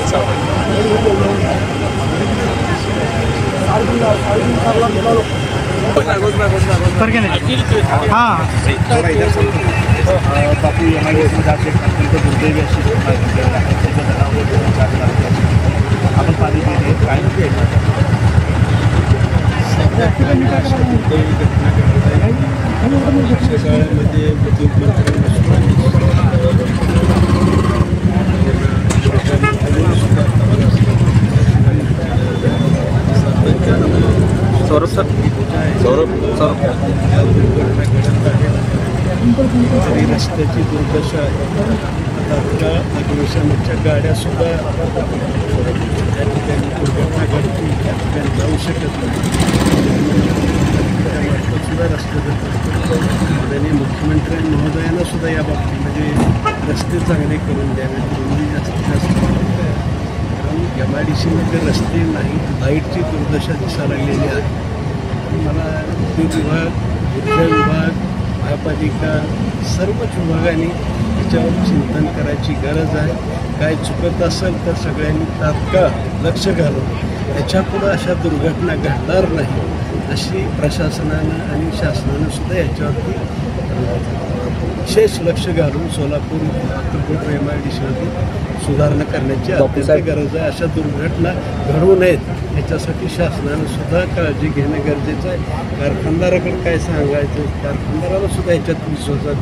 बापू एमआयडीसीमध्ये आज एक अत्यंत दुर्दैवी अशी आपण पाणी पिणे काय दुर्दैवी घटना घडत आहे। काळामध्ये विद्युत तरी रस्त्याची दुर्दशा आहे। तात्काळ अग्निशमनाच्या गाड्यासुद्धा त्या ठिकाणी दुर्घटना घडते, त्या ठिकाणी जाऊ शकत नाही। सुद्धा रस्ते आणि मुख्यमंत्री महोदयांना सुद्धा या बाबतीमध्ये रस्ते चांगले करून द्यावेत, रुंदी जास्तीत जास्त। कारण एमआयडीसीमध्ये रस्ते नाही, लाईटची दुर्दशा दिसायला लागलेली आहे। मला विद्युत विभाग, ऊर्जा विभाग, महापालिका सर्वच विभागांनी याच्यावर चिंतन करायची गरज आहे। काय चुकत असेल तर सगळ्यांनी तात्काळ लक्ष घालून याच्यापुढं अशा दुर्घटना घडणार नाही अशी प्रशासनानं आणि शासनानं सुद्धा याच्यावरती विशेष लक्ष घालून सोलापूर अक्कलकोट एमआयडीसीमध्ये सुधारणा करण्याची अत्यंत गरज आहे। अशा दुर्घटना घडू नयेत याच्यासाठी शासनानं सुद्धा काळजी घेणं गरजेचं आहे। कारखानदाराकडे काय सांगायचं, कारखानदाराला सुद्धा याच्यात विश्वासात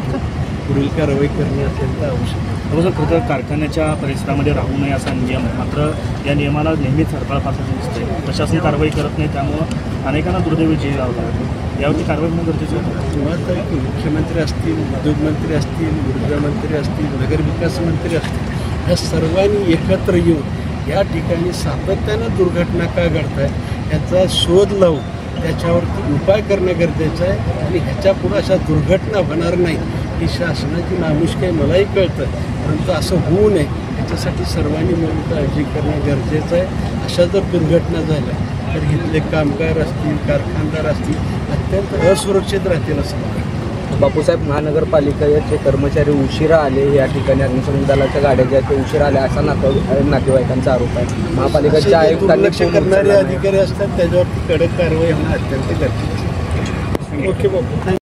पुढील कारवाई करणे अत्यंत आवश्यक आहे। खरं तर कारखान्याच्या परिसरामध्ये राहू नये असा नियम आहे, मात्र या नियमाला नेहमीच हरपळ पासून दिसते। प्रशासन कारवाई करत नाही, त्यामुळं अनेकांना दुर्दैवी जीव लावला आहे। यावरती कारवाई होणं गरजेचं आहे। मुळात मुख्यमंत्री असतील, उद्योगमंत्री असतील, ऊर्जामंत्री असतील, नगरविकास मंत्री असतील, ह्या सर्वांनी एकत्र येऊन या ठिकाणी सातत्यानं दुर्घटना का घडत आहे याचा शोध लावून त्याच्यावरती उपाय करणं गरजेचं आहे। आणि ह्याच्यापुढं अशा दुर्घटना होणार नाही ही शासनाची नामुष्की आहे, मलाही कळतं, परंतु असं होऊ नये याच्यासाठी सर्वांनी मिळून काळजी करणं गरजेचं आहे। अशा जर दुर्घटना झाल्या तर इथले कामगार असतील, कारखानदार असतील अत्यंत असुरक्षित राहतील असं मला वाटतं। बापूसाहेब, महानगरपालिकेचे कर्मचारी उशिरा आले, या ठिकाणी अग्निशमन दलाच्या गाड्या ज्या ते उशिरा आल्या असा नातेवाईकांचा आरोप आहे। महापालिकेच्या आयुक्तांनी करणारे अधिकारी असतात त्याच्यावरती कडक कारवाई होणं अत्यंत गरजेचं आहे। ओके बापू।